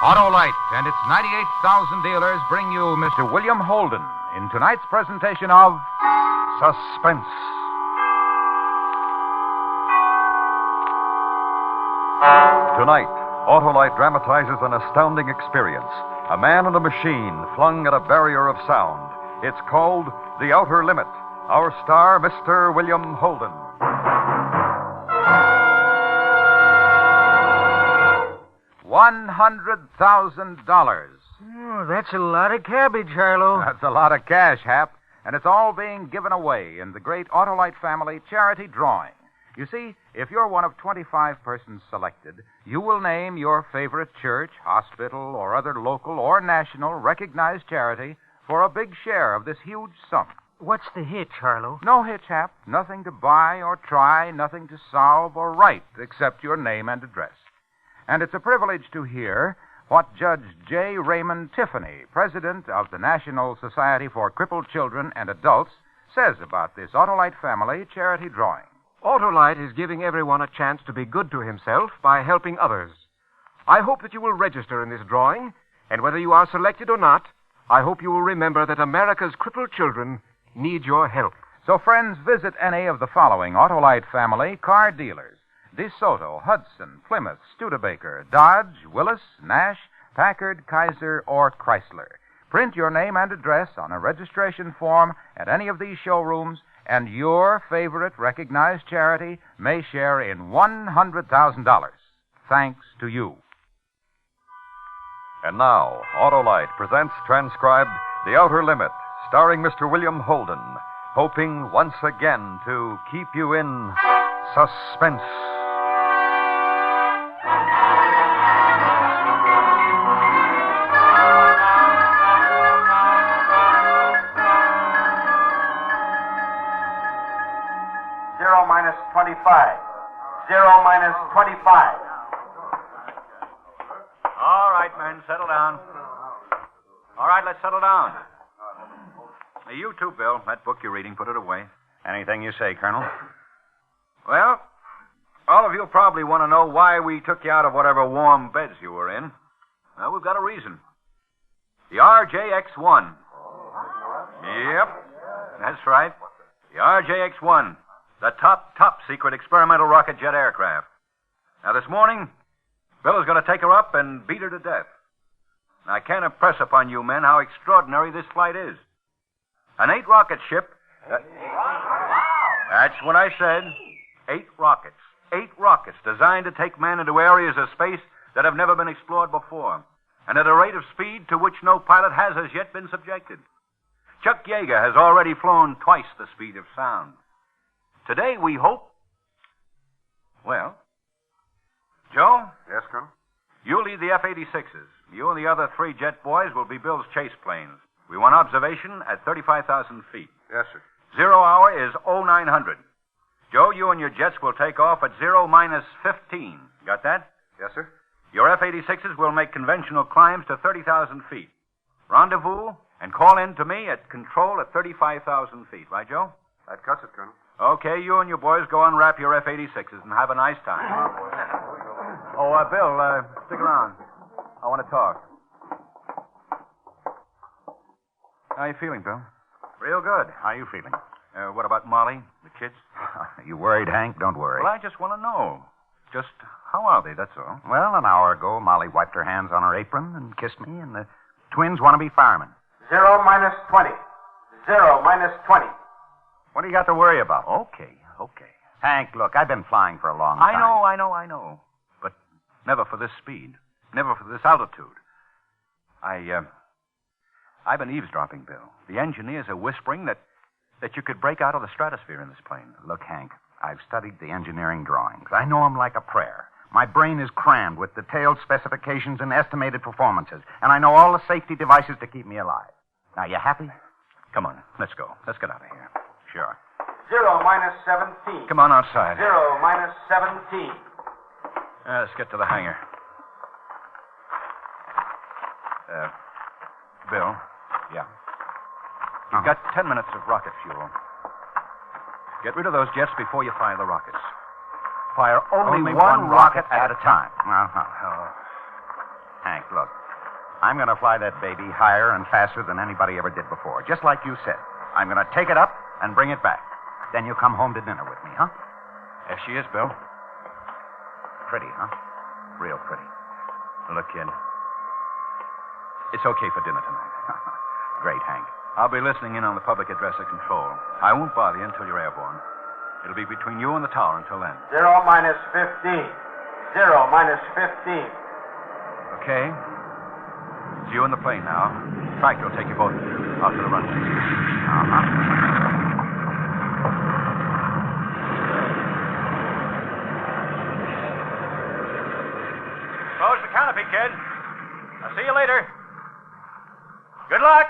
Autolite and its 98,000 dealers bring you Mr. William Holden in tonight's presentation of Suspense. Tonight, Autolite dramatizes an astounding experience. A man and a machine flung at a barrier of sound. It's called The Outer Limit. Our star, Mr. William Holden. $100,000. Oh, that's a lot of cabbage, Harlow. That's a lot of cash, Hap. And it's all being given away in the great Autolite family charity drawing. You see, if you're one of 25 persons selected, you will name your favorite church, hospital, or other local or national recognized charity for a big share of this huge sum. What's the hitch, Harlow? No hitch, Hap. Nothing to buy or try, nothing to solve or write except your name and address. And it's a privilege to hear what Judge J. Raymond Tiffany, president of the National Society for Crippled Children and Adults, says about this Autolite family charity drawing. Autolite is giving everyone a chance to be good to himself by helping others. I hope that you will register in this drawing, and whether you are selected or not, I hope you will remember that America's crippled children need your help. So, friends, visit any of the following Autolite family car dealers: DeSoto, Hudson, Plymouth, Studebaker, Dodge, Willis, Nash, Packard, Kaiser, or Chrysler. Print your name and address on a registration form at any of these showrooms, and your favorite recognized charity may share in $100,000. Thanks to you. And now, Autolite presents transcribed The Outer Limit, starring Mr. William Holden, hoping once again to keep you in suspense. Zero minus 25. 0 minus 25. All right, men, settle down. All right, let's settle down. Now, you too, Bill. That book you're reading, put it away. Anything you say, Colonel. Well, all of you probably want to know why we took you out of whatever warm beds you were in. Well, we've got a reason. The RJX-1. Yep, that's right. The RJX-1. The top secret experimental rocket jet aircraft. Now, this morning, Bill is going to take her up and beat her to death. Now, I can't impress upon you men how extraordinary this flight is. An 8-rocket ship. That's what I said. 8 rockets. 8 rockets designed to take men into areas of space that have never been explored before, and at a rate of speed to which no pilot has as yet been subjected. Chuck Yeager has already flown twice the speed of sound. Today, we hope... Well, Joe? Yes, Colonel? You lead the F-86s. You and the other 3 jet boys will be Bill's chase planes. We want observation at 35,000 feet. Yes, sir. 0 hour is 0900. Joe, you and your jets will take off at 0 minus 15. Got that? Yes, sir. Your F-86s will make conventional climbs to 30,000 feet. Rendezvous and call in to me at control at 35,000 feet. Right, Joe? That cuts it, Colonel. Okay, you and your boys go unwrap your F-86s and have a nice time. Oh, Bill, stick around. I want to talk. How you feeling, Bill? Real good. How you feeling? What about Molly, the kids? You worried, Hank? Don't worry. Well, I just want to know. Just how are they, that's all. Well, an hour ago, Molly wiped her hands on her apron and kissed me, and the twins want to be firemen. 0 minus 20. 0 minus 20. What do you got to worry about? Okay. Hank, look, I've been flying for a long time. I know. But never for this speed. Never for this altitude. I've been eavesdropping, Bill. The engineers are whispering that you could break out of the stratosphere in this plane. Look, Hank, I've studied the engineering drawings. I know them like a prayer. My brain is crammed with detailed specifications and estimated performances, and I know all the safety devices to keep me alive. Now, you happy? Come on, let's go. Let's get out of here. Sure. 0 minus 17. Come on outside. 0 minus 17. Let's get to the hangar. Bill? Yeah. You've got 10 minutes of rocket fuel. Get rid of those jets before you fire the rockets. Fire only one rocket at a time. Uh-huh. Hank, look. I'm going to fly that baby higher and faster than anybody ever did before, just like you said. I'm going to take it up and bring it back. Then you come home to dinner with me, huh? Yes, she is, Bill. Pretty, huh? Real pretty. Look, kid. It's okay for dinner tonight. Great, Hank. I'll be listening in on the public address at control. I won't bother you until you're airborne. It'll be between you and the tower until then. 0 minus 15. 0 minus 15. Okay. It's you in the plane now. Frank will take you both out to the runway. Close the canopy, kid. I'll see you later. Good luck.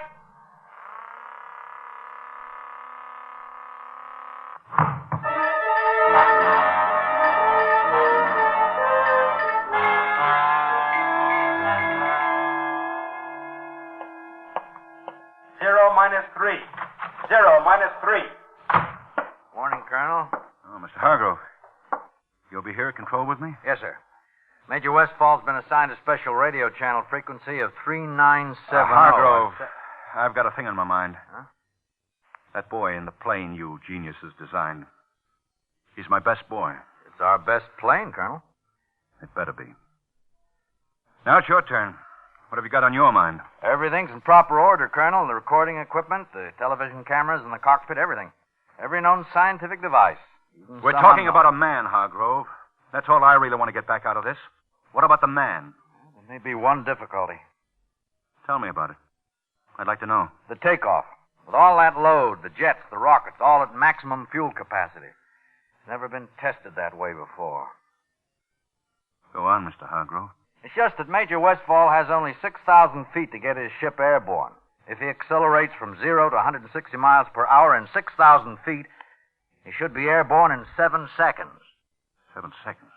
Minus 3. 0 minus 3. Morning, Colonel. Oh, Mr. Hargrove. You'll be here at control with me? Yes, sir. Major Westfall's been assigned a special radio channel frequency of 3970. Hargrove, I've got a thing on my mind. Huh? That boy in the plane you geniuses designed. He's my best boy. It's our best plane, Colonel. It better be. Now it's your turn. What have you got on your mind? Everything's in proper order, Colonel. The recording equipment, the television cameras, and the cockpit, everything. Every known scientific device. We're talking about a man, Hargrove. That's all I really want to get back out of this. What about the man? There may be one difficulty. Tell me about it. I'd like to know. The takeoff. With all that load, the jets, the rockets, all at maximum fuel capacity. It's never been tested that way before. Go on, Mr. Hargrove. It's just that Major Westfall has only 6,000 feet to get his ship airborne. If he accelerates from 0 to 160 miles per hour in 6,000 feet, he should be airborne in 7 seconds. 7 seconds.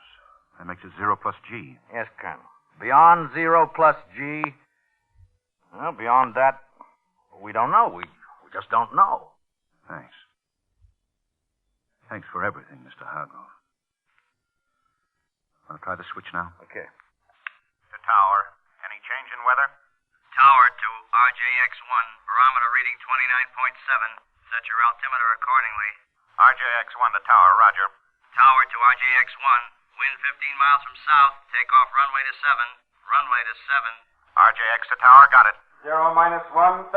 That makes it 0 plus G. Yes, Colonel. Beyond 0 plus G, well, beyond that, we don't know. We just don't know. Thanks. Thanks for everything, Mr. Hargrove. Want to try the switch now? Okay. To tower. Any change in weather? Tower to RJX1, barometer reading 29.7. Set your altimeter accordingly. RJX1 to tower, roger. Tower to RJX1, wind 15 miles from south, takeoff runway to 7. Runway to 7. RJX to tower, got it. 0 minus 130.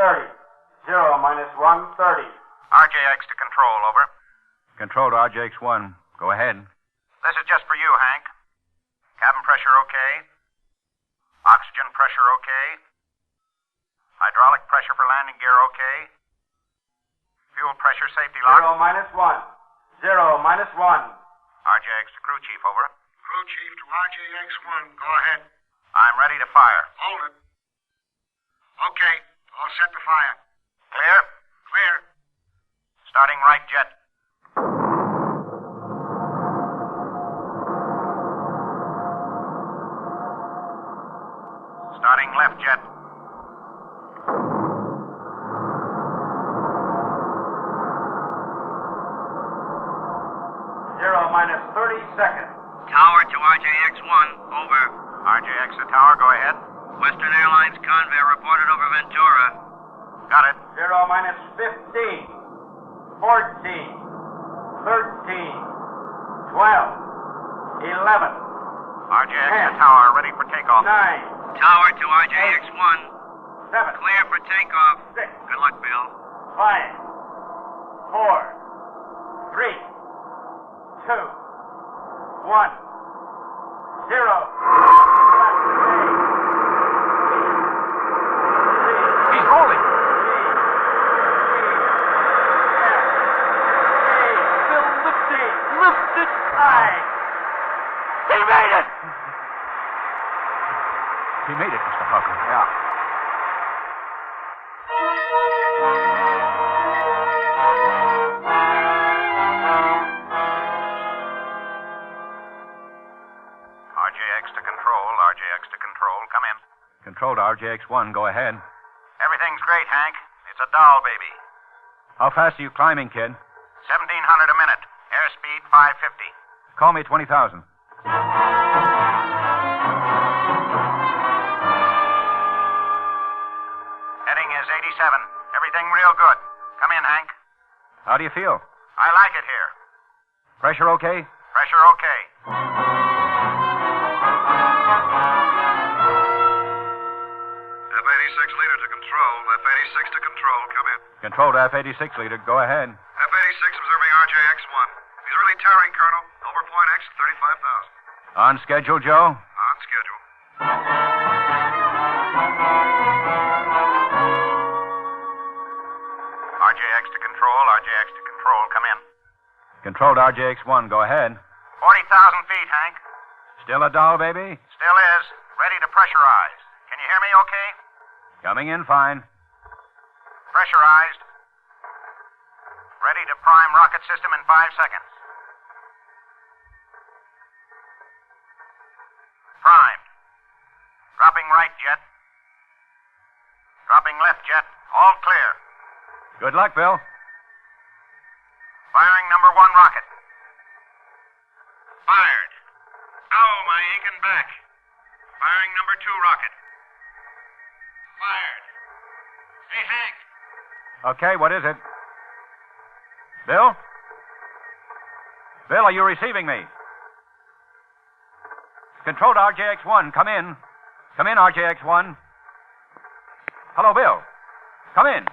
0 minus 130. RJX to control, over. Control to RJX1. Go ahead. This is just for you, Hank. Cabin pressure okay? Oxygen pressure okay? Hydraulic pressure for landing gear okay? Fuel pressure safety lock? 0 minus 1. 0 minus 1. RJX to crew chief, over. Crew chief to RJX1. Go ahead. I'm ready to fire. Hold it. Okay. All set to fire. Clear? Clear. Starting right jet. Starting left jet. Minus 30 seconds. Tower to RJX1, over. RJX to tower, go ahead. Western Airlines Convair reported over Ventura. Got it. 0 minus 15. 14. 13. 12. 11. RJX 10, to tower, ready for takeoff. 9. Tower to RJX1. 7. Clear for takeoff. 6. Good luck, Bill. 5. 4. 3. 2, 1, 0. He's holding. Bill, lift it high. He made it! He made it, Mr. Hargrove. Yeah. RJX to control, come in. Control to RJX1, go ahead. Everything's great, Hank. It's a doll baby. How fast are you climbing, kid? 1,700 a minute. Airspeed 550. Call me 20,000. How do you feel? I like it here. Pressure okay? Pressure okay. F-86 leader to control. F-86 to control. Come in. Control to F-86 leader. Go ahead. F-86 observing RJX-1. He's really tearing, Colonel. Over point X at 35,000. On schedule, Joe? On schedule. RJX to control. RJX to control. Come in. Control to RJX-1. Go ahead. 40,000 feet, Hank. Still a doll, baby? Still is. Ready to pressurize. Can you hear me okay? Coming in fine. Pressurized. Ready to prime rocket system in 5 seconds. Primed. Dropping right jet. Dropping left jet. All clear. Good luck, Bill. Firing number 1 rocket. Fired. Ow, my aching back. Firing number 2 rocket. Fired. Hey, Hank. Okay, what is it? Bill? Bill, are you receiving me? Control to RJX-1. Come in. Come in, RJX-1. Hello, Bill. Come in.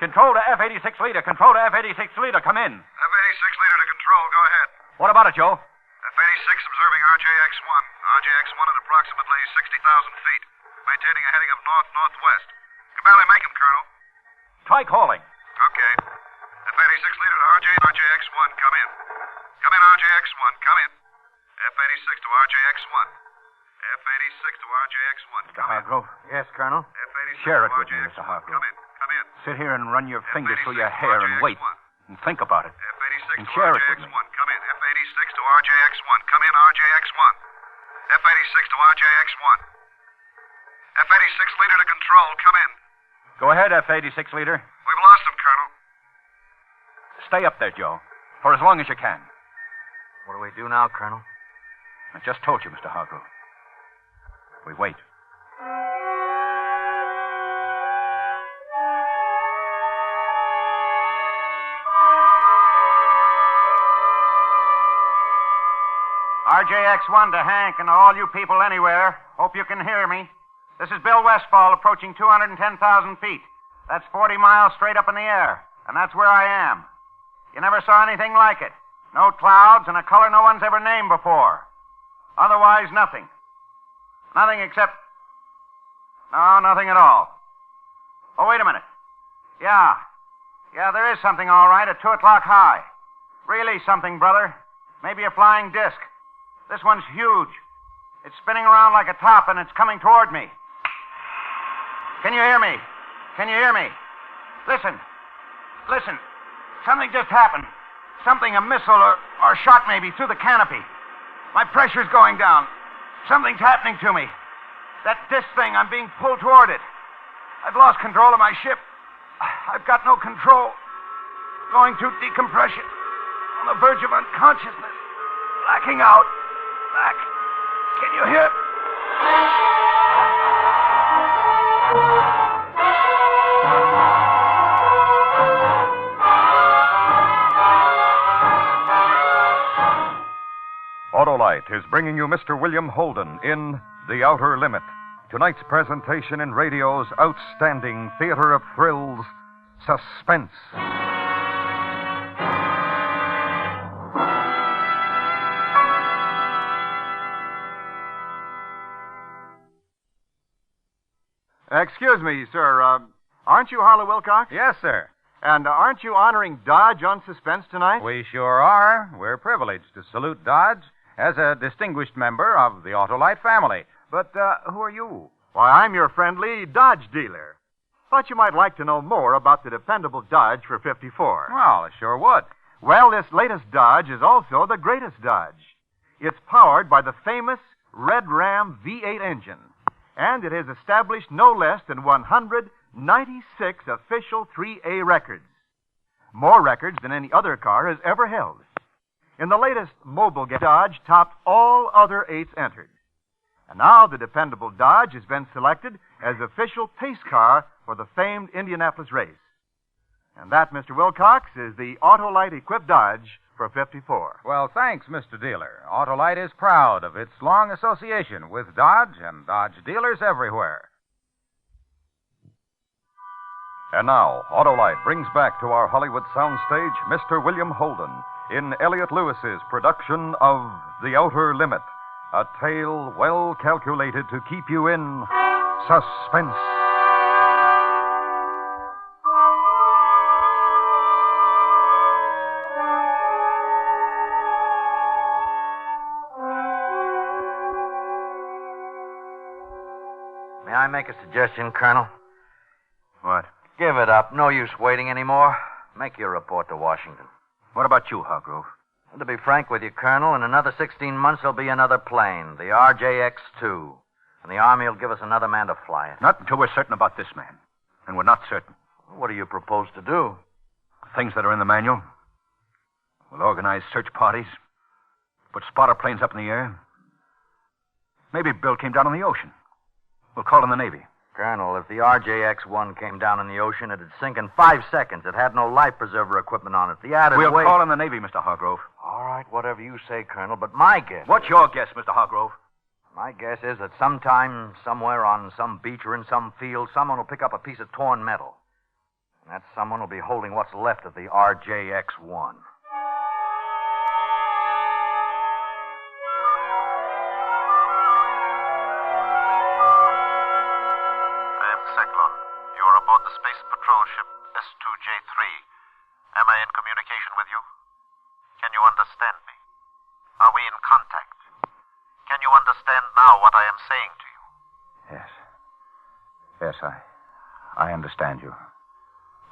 Control to F-86 leader. Control to F-86 leader. Come in. F-86 leader to control. Go ahead. What about it, Joe? F-86 observing RJX-1. RJX-1 at approximately 60,000 feet. Maintaining a heading of north-northwest. Can barely make him, Colonel. Try calling. Okay. F-86 leader to RJX-1. Come in. Come in, RJX-1. Come in. F-86 to RJX-1. F-86 to RJX-1. Mr. Hargrove. Yes, Colonel. F-86 Share to it with me, RJX-1. Mr. Hargrove. Come in. Come in. Sit here and run your fingers through your F-86 hair and wait. RJX-1. And think about it. F-86 And to share it with me. RJX-1. Come in. F-86 to RJX-1. Come in, RJX-1. F-86 to RJX-1. F-86 leader to control. Come in. Go ahead, F-86 leader. We've lost him, Colonel. Stay up there, Joe, for as long as you can. What do we do now, Colonel? I just told you, Mr. Hargrove. We wait. RJX-1 to Hank and all you people anywhere. Hope you can hear me. This is Bill Westfall approaching 210,000 feet. That's 40 miles straight up in the air. And that's where I am. You never saw anything like it. No clouds and a color no one's ever named before. Otherwise, nothing. Nothing except... No, nothing at all. Oh, wait a minute. Yeah, there is something all right at 2 o'clock high. Really something, brother. Maybe a flying disc. This one's huge. It's spinning around like a top, and it's coming toward me. Can you hear me? Can you hear me? Listen. Listen. Something just happened. Something, a missile or shot maybe, through the canopy. My pressure's going down. Something's happening to me. That disc thing, I'm being pulled toward it. I've lost control of my ship. I've got no control. Going through decompression. On the verge of unconsciousness. Blacking out. Black. Can you hear? Autolite is bringing you Mr. William Holden in The Outer Limit. Tonight's presentation in radio's outstanding theater of thrills, Suspense. Excuse me, sir. Aren't you Harlow Wilcox? Yes, sir. And aren't you honoring Dodge on Suspense tonight? We sure are. We're privileged to salute Dodge as a distinguished member of the Autolite family. But who are you? Why, I'm your friendly Dodge dealer. Thought you might like to know more about the dependable Dodge for 54. Well, I sure would. Well, this latest Dodge is also the greatest Dodge. It's powered by the famous Red Ram V8 engine. And it has established no less than 196 official 3A records. More records than any other car has ever held. In the latest mobile game, Dodge topped all other 8s entered. And now the dependable Dodge has been selected as official pace car for the famed Indianapolis race. And that, Mr. Wilcox, is the Autolite equipped Dodge for 54. Well, thanks, Mr. Dealer. Autolite is proud of its long association with Dodge and Dodge dealers everywhere. And now, Autolite brings back to our Hollywood soundstage Mr. William Holden in Elliot Lewis's production of The Outer Limit, a tale well calculated to keep you in suspense. May I make a suggestion, Colonel? What? Give it up. No use waiting anymore. Make your report to Washington. What about you, Hargrove? And to be frank with you, Colonel, in another 16 months there'll be another plane, the RJX-2. And the Army will give us another man to fly it. Not until we're certain about this man. And we're not certain. What do you propose to do? Things that are in the manual. We'll organize search parties. Put spotter planes up in the air. Maybe Bill came down on the ocean. We'll call in the Navy. Colonel, if the RJX-1 came down in the ocean, it'd sink in 5 seconds. It had no life preserver equipment on it. The added We'll weight... call in the Navy, Mr. Hargrove. All right, whatever you say, Colonel, but my guess... What's your guess, Mr. Hargrove? My guess is that sometime, somewhere on some beach or in some field, someone will pick up a piece of torn metal. And that someone will be holding what's left of the RJX-1. You are aboard the Space Patrol ship S2J3. Am I in communication with you? Can you understand me? Are we in contact? Can you understand now what I am saying to you? Yes. Yes, I understand you.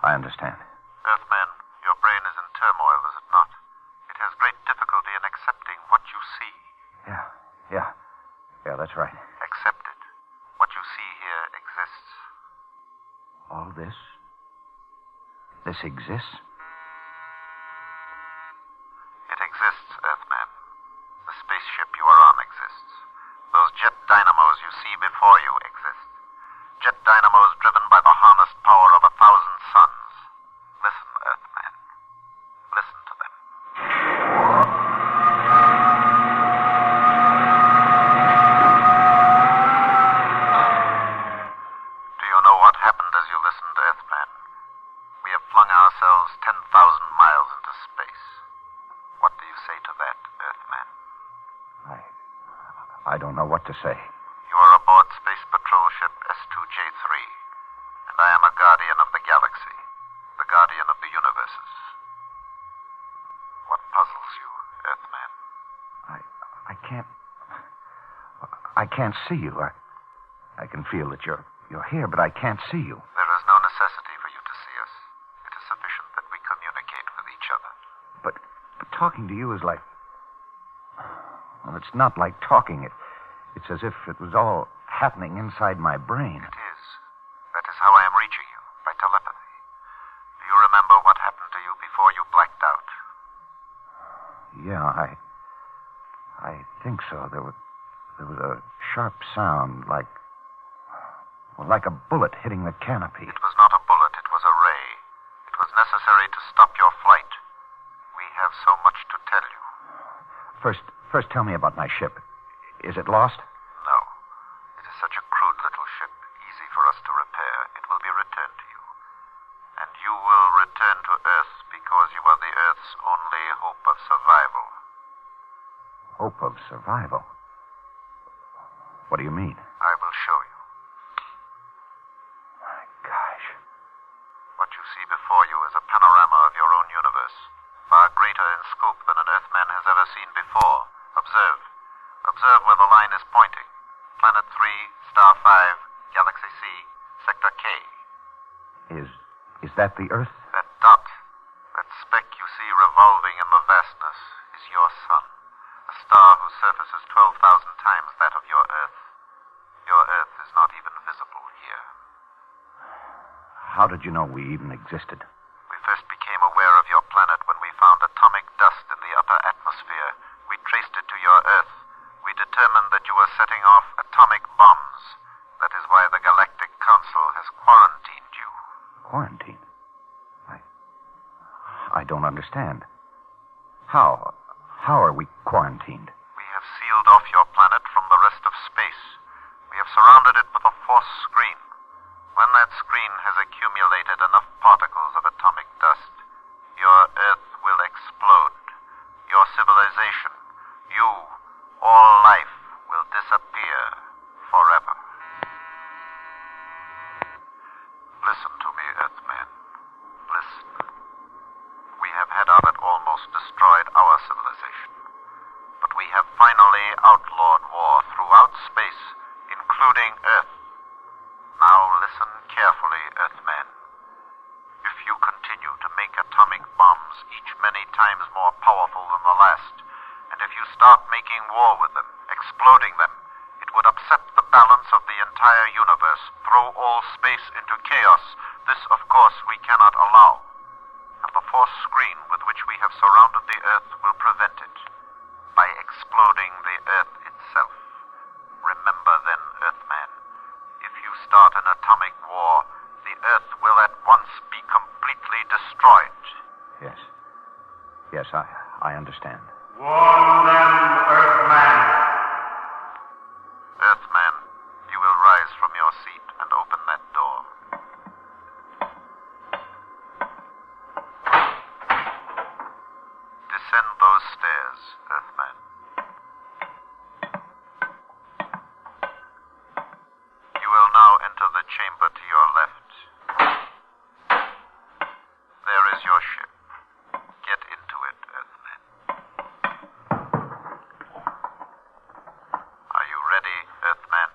I understand. Earthman, your brain is in turmoil, is it not? It has great difficulty in accepting what you see. Yeah, that's right. Accept it. What you see here exists. All this? This exists? It exists, Earthman. The spaceship you are on exists. Those jet dynamos you see before you exist. Jet dynamos driven by the harnessed power of 1,000 suns. Listen, Earthman. Listen to them. Do you know what happened as you listened, Earthman? We have flung ourselves 10,000 miles into space. What do you say to that, Earthman? I don't know what to say. You are aboard Space Patrol ship S2J3, and I am a guardian of the galaxy, the guardian of the universes. What puzzles you, Earthman? I can't see you. I can feel that you're here, but I can't see you. There is no necessity for you to see us. It is sufficient that we communicate with each other. But talking to you is like... Well, it's not like talking. It's as if it was all happening inside my brain. It is. That is how I am reaching you, by telepathy. Do you remember what happened to you before you blacked out? Yeah, I think so. There was a sharp sound, like a bullet hitting the canopy. It was not a bullet, it was a ray. It was necessary to stop your flight. We have so much to tell you. First tell me about my ship. Is it lost? No. It is such a crude little ship, easy for us to repair. It will be returned to you. And you will return to Earth because you are the Earth's only hope of survival. Hope of survival? What do you mean? I will show you. My gosh. What you see before you is a panorama of your own universe, far greater in scope than an Earthman has ever seen before. Observe. Observe where the line is pointing. Planet 3, Star 5, Galaxy C, Sector K. Is that the Earth? That dot, that speck you see revolving in the vastness, is your sun. A star whose surface is 12,000 times that of your Earth. Your Earth is not even visible here. How did you know we even existed? We first became aware of your planet when we found atomic dust in the upper atmosphere. We traced it to your Earth. We determined that you were setting off atomic bombs. That is why the Galactic Council has quarantined you. Quarantine? understand. How? How are we quarantined? We have sealed off your planet from the rest of space. We have surrounded it with a force screen. When that screen has accumulated enough particles of atomic dust, your Earth will explode. Your civilization, you, all life, will disappear forever. Listen to me, Earthman. Listen. We have had on it almost destroyed our civilization. But we have finally outlawed war throughout space, including Earth. Now listen carefully, Earthman. If you continue to make atomic bombs, each many times more powerful than the last, and if you start making war with them, exploding them, it would upset the balance of the entire universe, throw all space into chaos. This, of course, we cannot allow. And the force screen with which we have surrounded the Earth will prevent it by exploding the Earth itself. Remember then, Earthman, if you start an atomic war, the Earth will at once be completely destroyed. Yes. Yes, I understand. Warn them, Earthman. Earthman, you will rise from your seat and open that door. Descend those stairs, Earthman. You will now enter the chamber to your left. There is your ship. Get into it, Earthman. Are you ready, Earthman?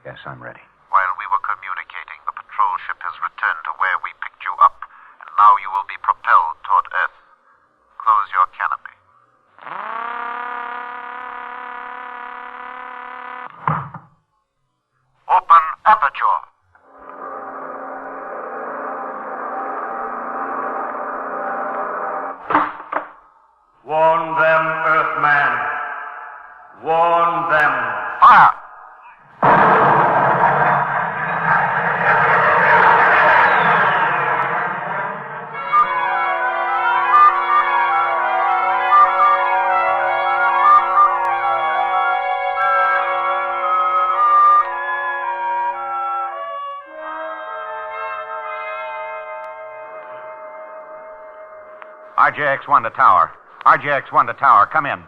Yes, I'm ready. While we were communicating, the patrol ship has returned to where we picked you up, and now you will be propelled toward Earth. Close your canopy. Open aperture. Warn them, Earthman. Warn them. Fire! RJX-1 to tower. RJX-1 to tower. Come in.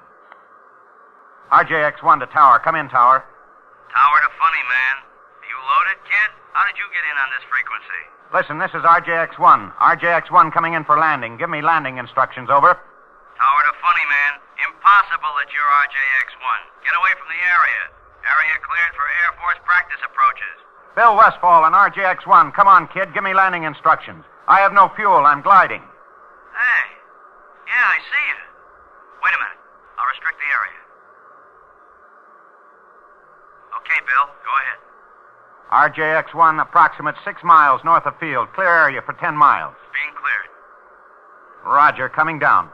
RJX-1 to tower. Come in, tower. Tower to Funny Man. Are you loaded, kid? How did you get in on this frequency? Listen, this is RJX-1. RJX-1 coming in for landing. Give me landing instructions, over. Tower to Funny Man. Impossible that you're RJX-1. Get away from the area. Area cleared for Air Force practice approaches. Bill Westfall and RJX-1. Come on, kid. Give me landing instructions. I have no fuel. I'm gliding. Hey. Yeah, I see you. Wait a minute. I'll restrict the area. Okay, Bill. Go ahead. RJX-1, approximate 6 miles north of field. Clear area for 10 miles. Being cleared. Roger, coming down.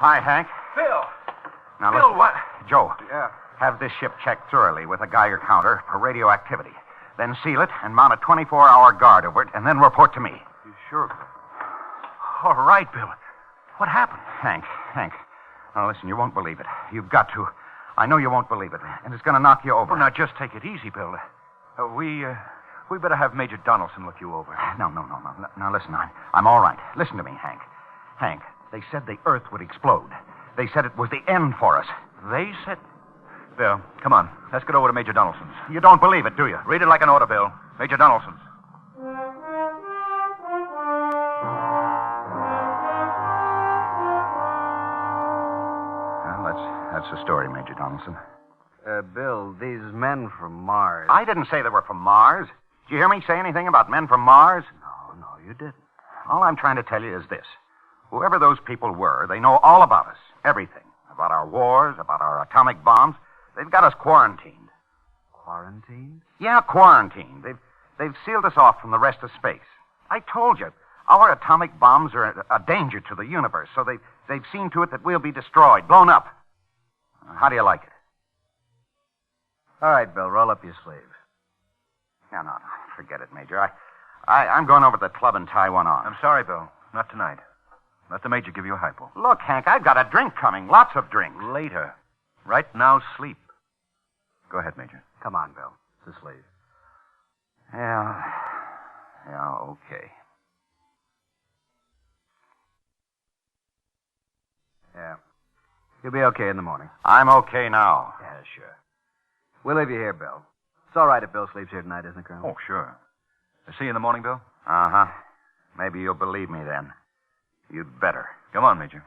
Hi, Hank. Bill! Now, Bill, listen. what? Joe, Yeah. have this ship checked thoroughly with a Geiger counter for radioactivity. Then seal it and mount a 24-hour guard over it, and then report to me. You sure? All right, Bill. What happened? Hank. Now, listen, you won't believe it. You've got to. I know you won't believe it, and it's going to knock you over. Well, now, just take it easy, Bill. We better have Major Donaldson look you over. No. Now, listen, I'm all right. Listen to me, Hank. Hank, they said the Earth would explode. They said it was the end for us. They said... Bill, come on. Let's get over to Major Donaldson's. You don't believe it, do you? Read it like an order, Bill. Major Donaldson's. Well, that's the story, Major Donaldson. Bill, these men from Mars. I didn't say they were from Mars. Did you hear me say anything about men from Mars? No, you didn't. All I'm trying to tell you is this. Whoever those people were, they know all about us. Everything. About our wars, about our atomic bombs. They've got us quarantined. Quarantined? Yeah, quarantined. They've sealed us off from the rest of space. I told you, our atomic bombs are a danger to the universe, so they've seen to it that we'll be destroyed, blown up. How do you like it? All right, Bill, roll up your sleeves. No, forget it, Major. I'm going over to the club and tie one on. I'm sorry, Bill. Not tonight. Let the Major give you a hypo. Look, Hank, I've got a drink coming. Lots of drinks. Later. Right now, sleep. Go ahead, Major. Come on, Bill. To sleep. Yeah, okay. Yeah. You'll be okay in the morning. I'm okay now. Yeah, sure. We'll leave you here, Bill. It's all right if Bill sleeps here tonight, isn't it, Colonel? Oh, sure. I'll see you in the morning, Bill. Uh-huh. Maybe you'll believe me then. You'd better. Come on, Major.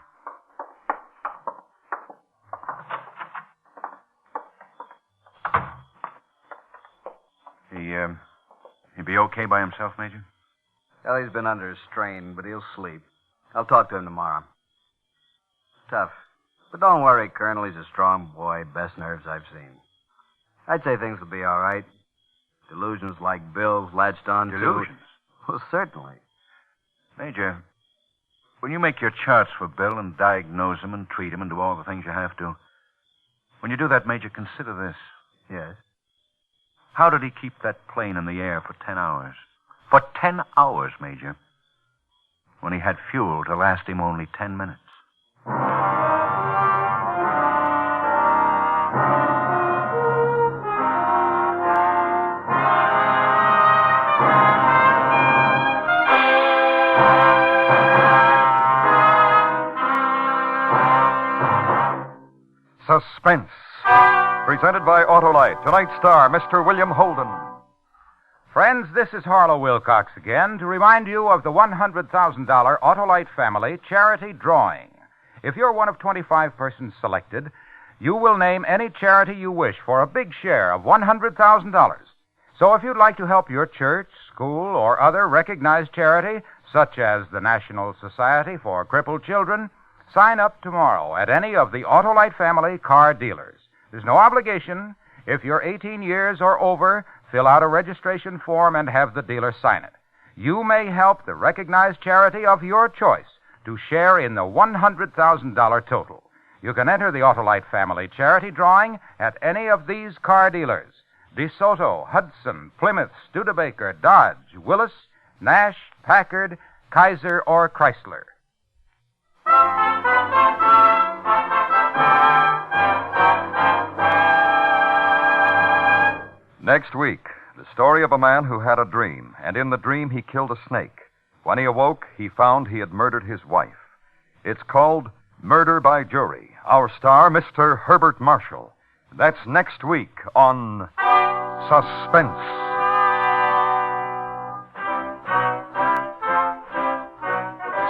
He'll be okay by himself, Major? Well, he's been under a strain, but he'll sleep. I'll talk to him tomorrow. Tough. But don't worry, Colonel. He's a strong boy. Best nerves I've seen. I'd say things will be all right. Delusions like Bill's latched on to... Delusions? Well, certainly. Major, when you make your charts for Bill and diagnose him and treat him and do all the things you have to, when you do that, Major, consider this. Yes? How did he keep that plane in the air for 10 hours? For 10 hours, Major. When he had fuel to last him only 10 minutes. Suspense. Presented by Autolite. Tonight's star, Mr. William Holden. Friends, this is Harlow Wilcox again to remind you of the $100,000 Autolite Family Charity Drawing. If you're one of 25 persons selected, you will name any charity you wish for a big share of $100,000. So if you'd like to help your church, school, or other recognized charity, such as the National Society for Crippled Children, sign up tomorrow at any of the Autolite Family car dealers. There's no obligation. If you're 18 years or over, fill out a registration form and have the dealer sign it. You may help the recognized charity of your choice to share in the $100,000 total. You can enter the Autolite Family Charity Drawing at any of these car dealers: DeSoto, Hudson, Plymouth, Studebaker, Dodge, Willis, Nash, Packard, Kaiser, or Chrysler. Next week, the story of a man who had a dream, and in the dream he killed a snake. When he awoke, he found he had murdered his wife. It's called Murder by Jury. Our star, Mr. Herbert Marshall. That's next week on Suspense.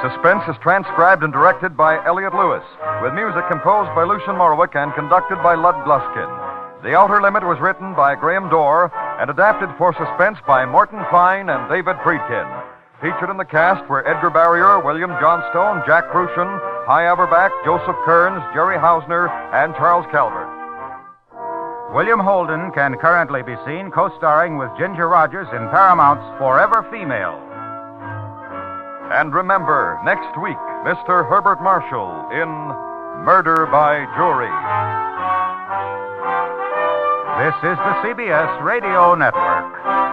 Suspense is transcribed and directed by Elliot Lewis, with music composed by Lucian Morowick and conducted by Lud Gluskin. The Outer Limit was written by Graham Dorr and adapted for Suspense by Morton Fine and David Friedkin. Featured in the cast were Edgar Barrier, William Johnstone, Jack Crucian, Hy Averback, Joseph Kearns, Jerry Hausner, and Charles Calvert. William Holden can currently be seen co-starring with Ginger Rogers in Paramount's Forever Female. And remember, next week, Mr. Herbert Marshall in Murder by Jury. This is the CBS Radio Network.